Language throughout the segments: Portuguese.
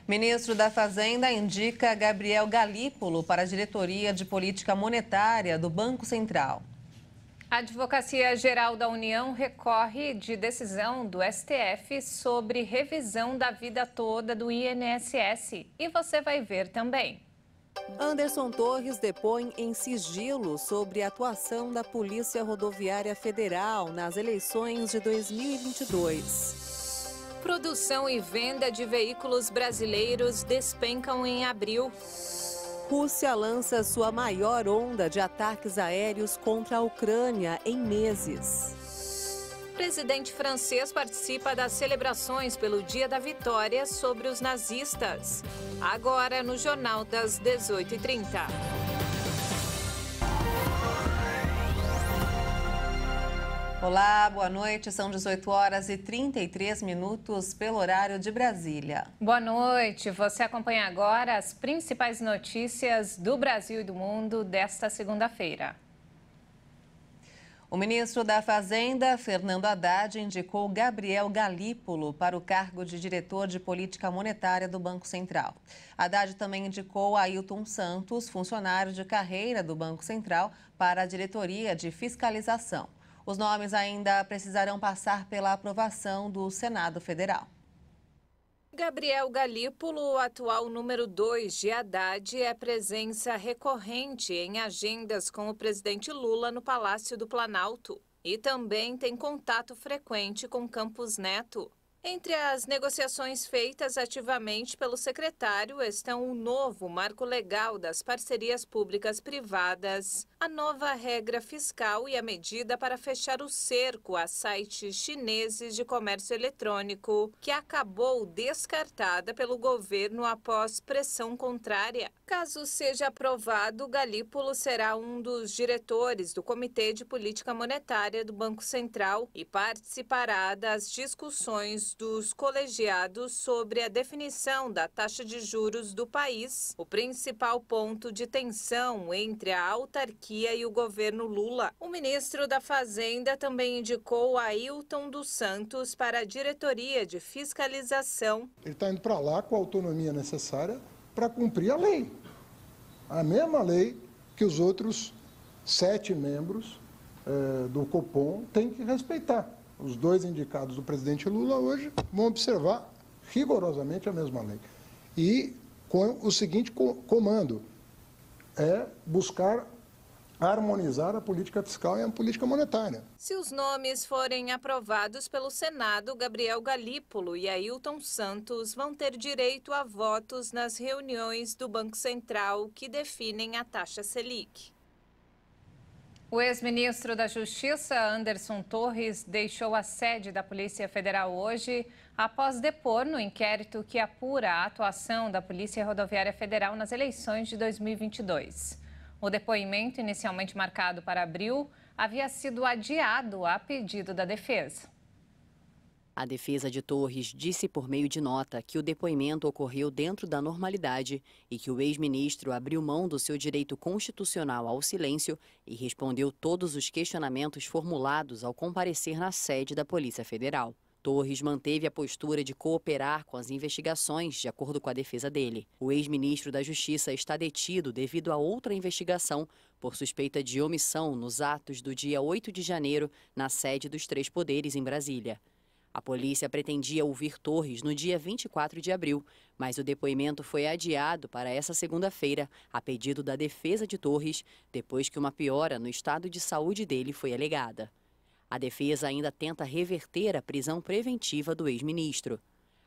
Ministro da Fazenda indica Gabriel Galípolo para a diretoria de política monetária do Banco Central. A Advocacia-Geral da União recorre de decisão do STF sobre revisão da vida toda do INSS. E você vai ver também. Anderson Torres depõe em sigilo sobre a atuação da Polícia Rodoviária Federal nas eleições de 2022. Produção e venda de veículos brasileiros despencam em abril. Rússia lança sua maior onda de ataques aéreos contra a Ucrânia em meses. Presidente francês participa das celebrações pelo Dia da Vitória sobre os nazistas. Agora no Jornal das 18h30. Olá, boa noite. São 18h33 pelo horário de Brasília. Boa noite. Você acompanha agora as principais notícias do Brasil e do mundo desta segunda-feira. O ministro da Fazenda, Fernando Haddad, indicou Gabriel Galípolo para o cargo de diretor de política monetária do Banco Central. Haddad também indicou Ailton Santos, funcionário de carreira do Banco Central, para a diretoria de fiscalização. Os nomes ainda precisarão passar pela aprovação do Senado Federal. Gabriel Galípolo, atual número 2 de Haddad, é presença recorrente em agendas com o presidente Lula no Palácio do Planalto e também tem contato frequente com Campos Neto. Entre as negociações feitas ativamente pelo secretário estão o novo marco legal das parcerias públicas-privadas, a nova regra fiscal e a medida para fechar o cerco a sites chineses de comércio eletrônico, que acabou descartada pelo governo após pressão contrária. Caso seja aprovado, Galípolo será um dos diretores do Comitê de Política Monetária do Banco Central e participará das discussões dos colegiados sobre a definição da taxa de juros do país, o principal ponto de tensão entre a autarquia e o governo Lula. O ministro da Fazenda também indicou Ailton dos Santos para a diretoria de fiscalização. Ele está indo para lá com a autonomia necessária para cumprir a lei. A mesma lei que os outros 7 membros do Copom têm que respeitar. Os 2 indicados do presidente Lula hoje vão observar rigorosamente a mesma lei. E com o seguinte comando, é buscar harmonizar a política fiscal e a política monetária. Se os nomes forem aprovados pelo Senado, Gabriel Galípolo e Ailton Santos vão ter direito a votos nas reuniões do Banco Central que definem a taxa Selic. O ex-ministro da Justiça, Anderson Torres, deixou a sede da Polícia Federal hoje após depor no inquérito que apura a atuação da Polícia Rodoviária Federal nas eleições de 2022. O depoimento, inicialmente marcado para abril, havia sido adiado a pedido da defesa. A defesa de Torres disse por meio de nota que o depoimento ocorreu dentro da normalidade e que o ex-ministro abriu mão do seu direito constitucional ao silêncio e respondeu todos os questionamentos formulados ao comparecer na sede da Polícia Federal. Torres manteve a postura de cooperar com as investigações, de acordo com a defesa dele. O ex-ministro da Justiça está detido devido a outra investigação por suspeita de omissão nos atos do dia 8 de janeiro na sede dos 3 poderes em Brasília. A polícia pretendia ouvir Torres no dia 24 de abril, mas o depoimento foi adiado para essa segunda-feira, a pedido da defesa de Torres, depois que uma piora no estado de saúde dele foi alegada. A defesa ainda tenta reverter a prisão preventiva do ex-ministro.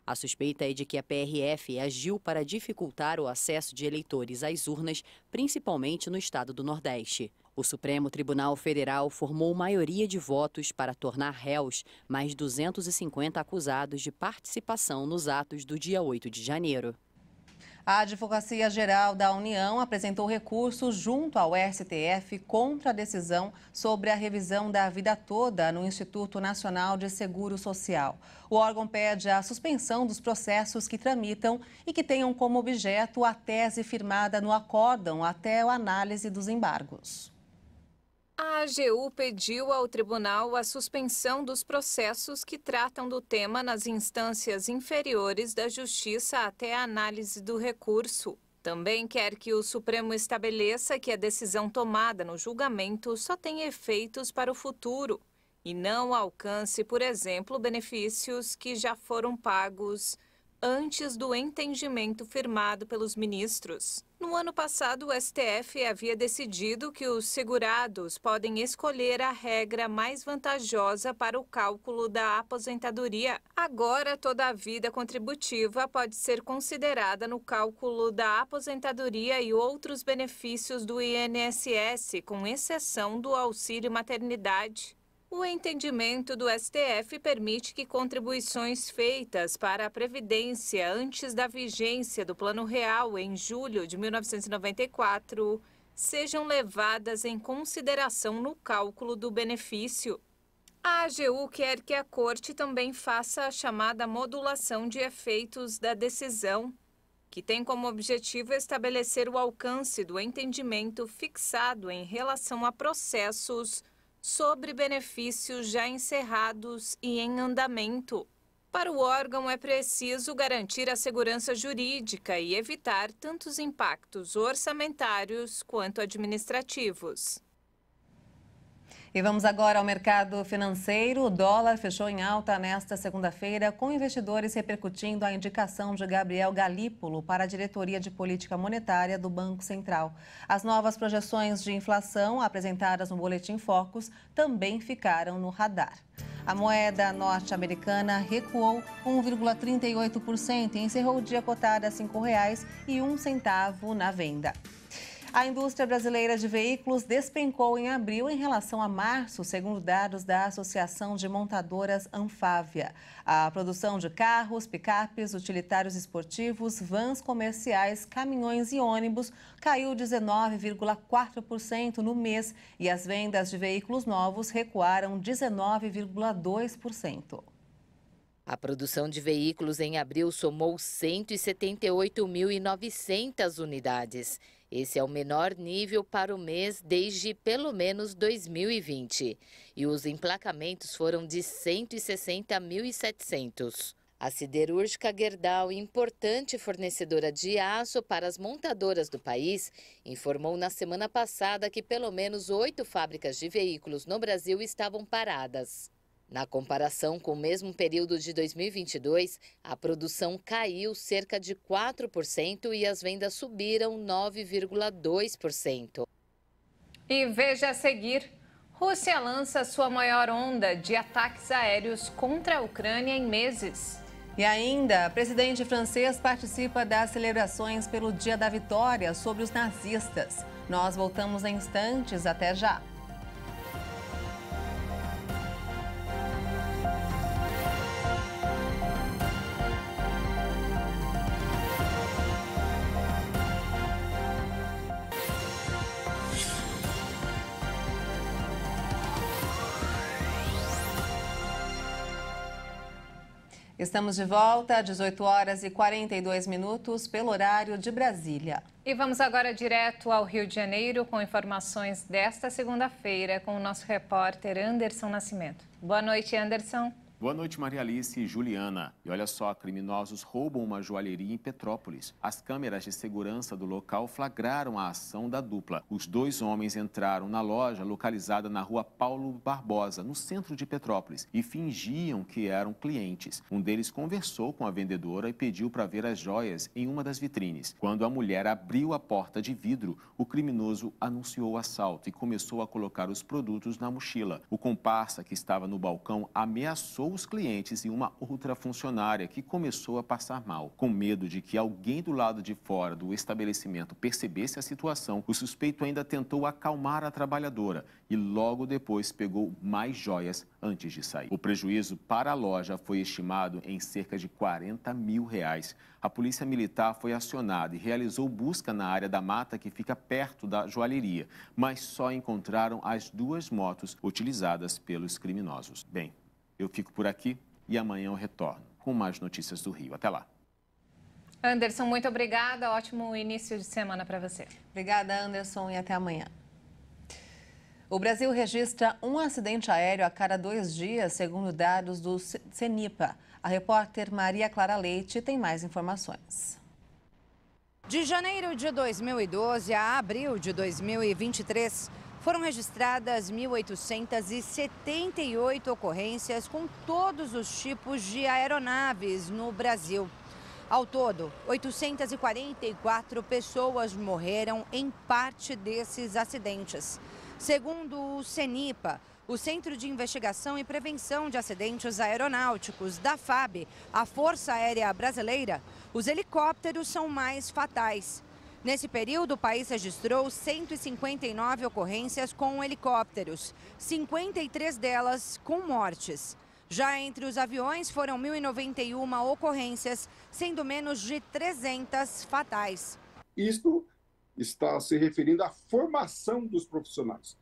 A suspeita é de que a PRF agiu para dificultar o acesso de eleitores às urnas, principalmente no estado do Nordeste. O Supremo Tribunal Federal formou maioria de votos para tornar réus mais 250 acusados de participação nos atos do dia 8 de janeiro. A Advocacia-Geral da União apresentou recurso junto ao STF contra a decisão sobre a revisão da vida toda no Instituto Nacional de Seguro Social. O órgão pede a suspensão dos processos que tramitam e que tenham como objeto a tese firmada no acórdão até a análise dos embargos. A AGU pediu ao tribunal a suspensão dos processos que tratam do tema nas instâncias inferiores da Justiça até a análise do recurso. Também quer que o Supremo estabeleça que a decisão tomada no julgamento só tem efeitos para o futuro e não alcance, por exemplo, benefícios que já foram pagos antes do entendimento firmado pelos ministros. No ano passado, o STF havia decidido que os segurados podem escolher a regra mais vantajosa para o cálculo da aposentadoria. Agora, toda a vida contributiva pode ser considerada no cálculo da aposentadoria e outros benefícios do INSS, com exceção do auxílio maternidade. O entendimento do STF permite que contribuições feitas para a Previdência antes da vigência do Plano Real em julho de 1994 sejam levadas em consideração no cálculo do benefício. A AGU quer que a Corte também faça a chamada modulação de efeitos da decisão, que tem como objetivo estabelecer o alcance do entendimento fixado em relação a processos sobre benefícios já encerrados e em andamento. Para o órgão, é preciso garantir a segurança jurídica e evitar tantos impactos orçamentários quanto administrativos. E vamos agora ao mercado financeiro. O dólar fechou em alta nesta segunda-feira, com investidores repercutindo a indicação de Gabriel Galípolo para a diretoria de política monetária do Banco Central. As novas projeções de inflação apresentadas no Boletim Focus também ficaram no radar. A moeda norte-americana recuou 1,38% e encerrou o dia cotada a R$ 5,01 na venda. A indústria brasileira de veículos despencou em abril em relação a março, segundo dados da Associação de Montadoras Anfávia. A produção de carros, picapes, utilitários esportivos, vans comerciais, caminhões e ônibus caiu 19,4% no mês e as vendas de veículos novos recuaram 19,2%. A produção de veículos em abril somou 178.900 unidades. Esse é o menor nível para o mês desde pelo menos 2020. E os emplacamentos foram de 160.700. A siderúrgica Gerdau, importante fornecedora de aço para as montadoras do país, informou na semana passada que pelo menos 8 fábricas de veículos no Brasil estavam paradas. Na comparação com o mesmo período de 2022, a produção caiu cerca de 4% e as vendas subiram 9,2%. E veja a seguir, Rússia lança sua maior onda de ataques aéreos contra a Ucrânia em meses. E ainda, o presidente francês participa das celebrações pelo Dia da Vitória sobre os nazistas. Nós voltamos em instantes, até já. Estamos de volta, 18 horas e 42 minutos, pelo horário de Brasília. E vamos agora direto ao Rio de Janeiro com informações desta segunda-feira com o nosso repórter Anderson Nascimento. Boa noite, Anderson. Boa noite, Maria Alice e Juliana. E olha só, criminosos roubam uma joalheria em Petrópolis. As câmeras de segurança do local flagraram a ação da dupla. Os 2 homens entraram na loja localizada na rua Paulo Barbosa, no centro de Petrópolis, e fingiam que eram clientes. Um deles conversou com a vendedora e pediu para ver as joias em uma das vitrines. Quando a mulher abriu a porta de vidro, o criminoso anunciou o assalto e começou a colocar os produtos na mochila. O comparsa que estava no balcão ameaçou os clientes e uma outra funcionária que começou a passar mal. Com medo de que alguém do lado de fora do estabelecimento percebesse a situação, o suspeito ainda tentou acalmar a trabalhadora e logo depois pegou mais joias antes de sair. O prejuízo para a loja foi estimado em cerca de R$40 mil. A polícia militar foi acionada e realizou busca na área da mata que fica perto da joalheria, mas só encontraram as 2 motos utilizadas pelos criminosos. Bem, eu fico por aqui e amanhã eu retorno com mais notícias do Rio. Até lá. Anderson, muito obrigada. Ótimo início de semana para você. Obrigada, Anderson, e até amanhã. O Brasil registra um acidente aéreo a cada 2 dias, segundo dados do CENIPA. A repórter Maria Clara Leite tem mais informações. De janeiro de 2012 a abril de 2023, foram registradas 1.878 ocorrências com todos os tipos de aeronaves no Brasil. Ao todo, 844 pessoas morreram em parte desses acidentes. Segundo o CENIPA, o Centro de Investigação e Prevenção de Acidentes Aeronáuticos da FAB, a Força Aérea Brasileira, os helicópteros são mais fatais. Nesse período, o país registrou 159 ocorrências com helicópteros, 53 delas com mortes. Já entre os aviões, foram 1.091 ocorrências, sendo menos de 300 fatais. Isto está se referindo à formação dos profissionais,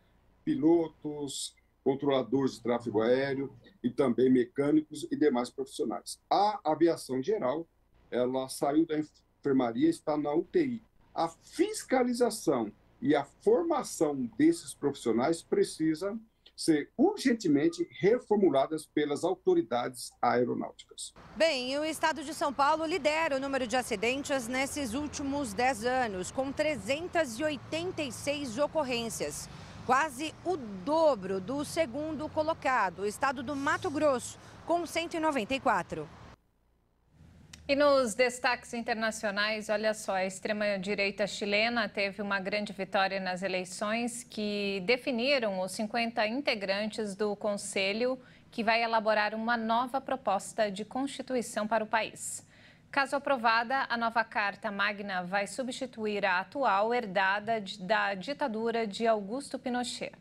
pilotos, controladores de tráfego aéreo e também mecânicos e demais profissionais. A aviação geral, ela saiu da enfermaria e está na UTI. A fiscalização e a formação desses profissionais precisa ser urgentemente reformuladas pelas autoridades aeronáuticas. Bem, o estado de São Paulo lidera o número de acidentes nesses últimos 10 anos, com 386 ocorrências. Quase o dobro do segundo colocado, o estado do Mato Grosso, com 194. E nos destaques internacionais, olha só, a extrema-direita chilena teve uma grande vitória nas eleições que definiram os 50 integrantes do Conselho que vai elaborar uma nova proposta de constituição para o país. Caso aprovada, a nova Carta Magna vai substituir a atual herdada da ditadura de Augusto Pinochet.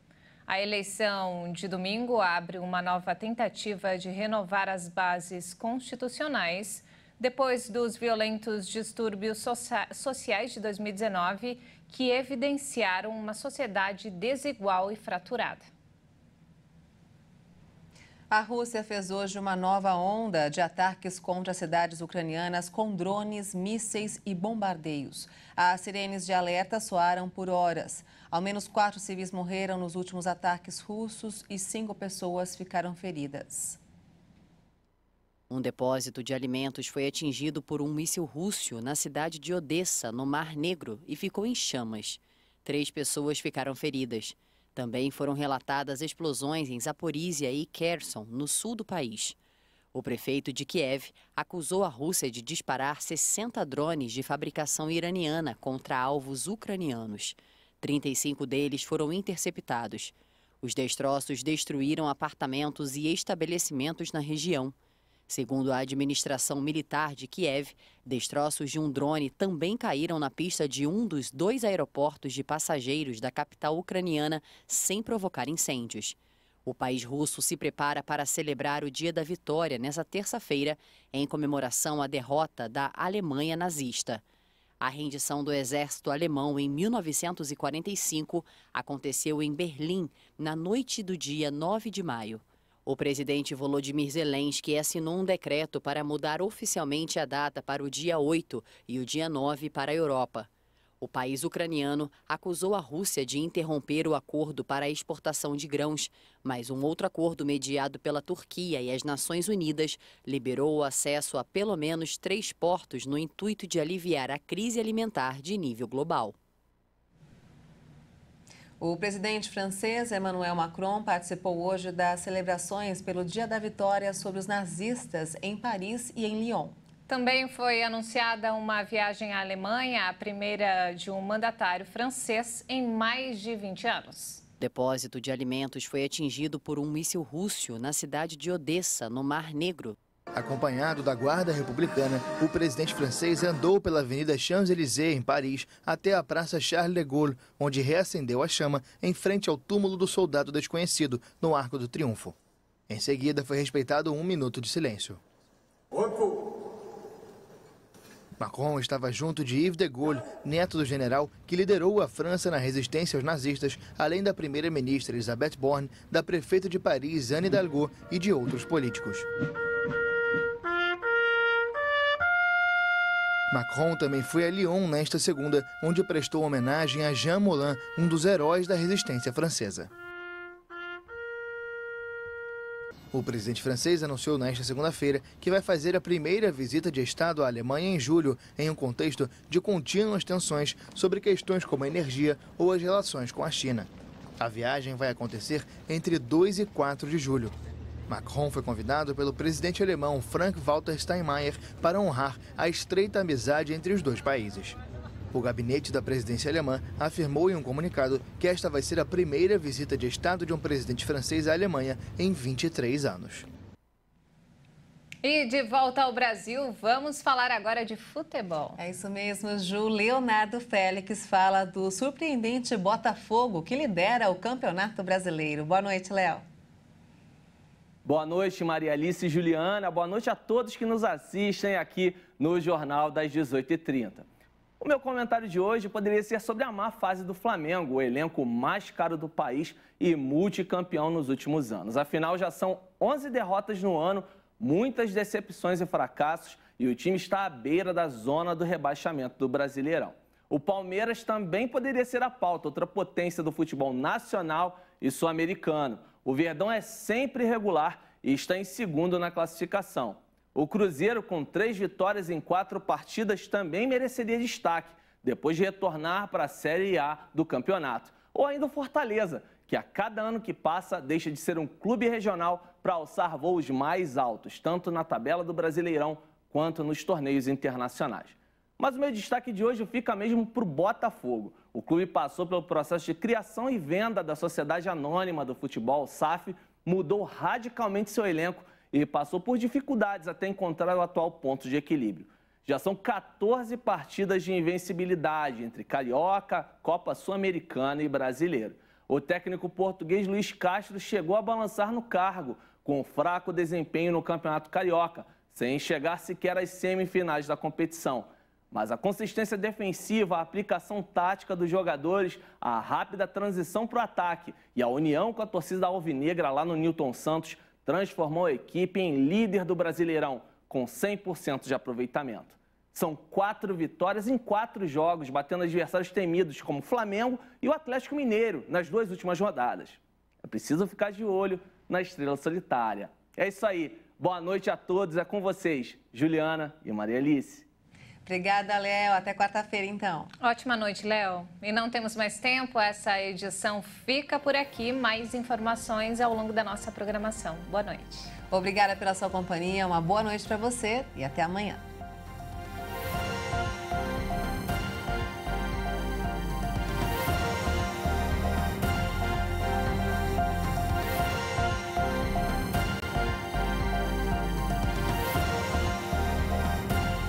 A eleição de domingo abre uma nova tentativa de renovar as bases constitucionais depois dos violentos distúrbios sociais de 2019, que evidenciaram uma sociedade desigual e fraturada. A Rússia fez hoje uma nova onda de ataques contra cidades ucranianas com drones, mísseis e bombardeios. As sirenes de alerta soaram por horas. Ao menos 4 civis morreram nos últimos ataques russos e 5 pessoas ficaram feridas. Um depósito de alimentos foi atingido por um míssil russo na cidade de Odessa, no Mar Negro, e ficou em chamas. 3 pessoas ficaram feridas. Também foram relatadas explosões em Zaporísia e Kherson, no sul do país. O prefeito de Kiev acusou a Rússia de disparar 60 drones de fabricação iraniana contra alvos ucranianos. 35 deles foram interceptados. Os destroços destruíram apartamentos e estabelecimentos na região. Segundo a administração militar de Kiev, destroços de um drone também caíram na pista de um dos 2 aeroportos de passageiros da capital ucraniana sem provocar incêndios. O país russo se prepara para celebrar o Dia da Vitória nesta terça-feira, em comemoração à derrota da Alemanha nazista. A rendição do exército alemão em 1945 aconteceu em Berlim, na noite do dia 9 de maio. O presidente Volodymyr Zelensky assinou um decreto para mudar oficialmente a data para o dia 8 e o dia 9 para a Europa. O país ucraniano acusou a Rússia de interromper o acordo para a exportação de grãos, mas um outro acordo mediado pela Turquia e as Nações Unidas liberou o acesso a pelo menos 3 portos no intuito de aliviar a crise alimentar de nível global. O presidente francês Emmanuel Macron participou hoje das celebrações pelo Dia da Vitória sobre os nazistas em Paris e em Lyon. Também foi anunciada uma viagem à Alemanha, a primeira de um mandatário francês em mais de 20 anos. O depósito de alimentos foi atingido por um míssil russo na cidade de Odessa, no Mar Negro. Acompanhado da Guarda Republicana, o presidente francês andou pela Avenida Champs-Élysées, em Paris, até a Praça Charles de Gaulle, onde reacendeu a chama em frente ao túmulo do soldado desconhecido, no Arco do Triunfo. Em seguida, foi respeitado 1 minuto de silêncio. Macron estava junto de Yves de Gaulle, neto do general que liderou a França na resistência aos nazistas, além da primeira-ministra Elisabeth Borne, da prefeita de Paris, Anne Hidalgo, e de outros políticos. Macron também foi a Lyon nesta segunda, onde prestou homenagem a Jean Moulin, um dos heróis da resistência francesa. O presidente francês anunciou nesta segunda-feira que vai fazer a primeira visita de Estado à Alemanha em julho, em um contexto de contínuas tensões sobre questões como a energia ou as relações com a China. A viagem vai acontecer entre 2 e 4 de julho. Macron foi convidado pelo presidente alemão Frank-Walter Steinmeier para honrar a estreita amizade entre os dois países. O gabinete da presidência alemã afirmou em um comunicado que esta vai ser a primeira visita de Estado de um presidente francês à Alemanha em 23 anos. E de volta ao Brasil, vamos falar agora de futebol. É isso mesmo, Ju. Leonardo Félix fala do surpreendente Botafogo, que lidera o Campeonato Brasileiro. Boa noite, Léo. Boa noite, Maria Alice e Juliana. Boa noite a todos que nos assistem aqui no Jornal das 18h30. O meu comentário de hoje poderia ser sobre a má fase do Flamengo, o elenco mais caro do país e multicampeão nos últimos anos. Afinal, já são 11 derrotas no ano, muitas decepções e fracassos, e o time está à beira da zona do rebaixamento do Brasileirão. O Palmeiras também poderia ser a pauta, outra potência do futebol nacional e sul-americano. O Verdão é sempre irregular e está em segundo na classificação. O Cruzeiro, com 3 vitórias em 4 partidas, também mereceria destaque, depois de retornar para a Série A do campeonato. Ou ainda o Fortaleza, que a cada ano que passa deixa de ser um clube regional para alçar voos mais altos, tanto na tabela do Brasileirão quanto nos torneios internacionais. Mas o meu destaque de hoje fica mesmo para o Botafogo. O clube passou pelo processo de criação e venda da Sociedade Anônima do Futebol, SAF, mudou radicalmente seu elenco e passou por dificuldades até encontrar o atual ponto de equilíbrio. Já são 14 partidas de invencibilidade entre Carioca, Copa Sul-Americana e Brasileiro. O técnico português Luiz Castro chegou a balançar no cargo, com um fraco desempenho no Campeonato Carioca, sem chegar sequer às semifinais da competição. Mas a consistência defensiva, a aplicação tática dos jogadores, a rápida transição para o ataque e a união com a torcida alvinegra lá no Newton Santos transformou a equipe em líder do Brasileirão, com 100% de aproveitamento. São 4 vitórias em 4 jogos, batendo adversários temidos como o Flamengo e o Atlético Mineiro nas 2 últimas rodadas. É preciso ficar de olho na estrela solitária. É isso aí. Boa noite a todos. É com vocês, Juliana e Maria Alice. Obrigada, Léo. Até quarta-feira, então. Ótima noite, Léo. E não temos mais tempo, essa edição fica por aqui. Mais informações ao longo da nossa programação. Boa noite. Obrigada pela sua companhia, uma boa noite para você e até amanhã.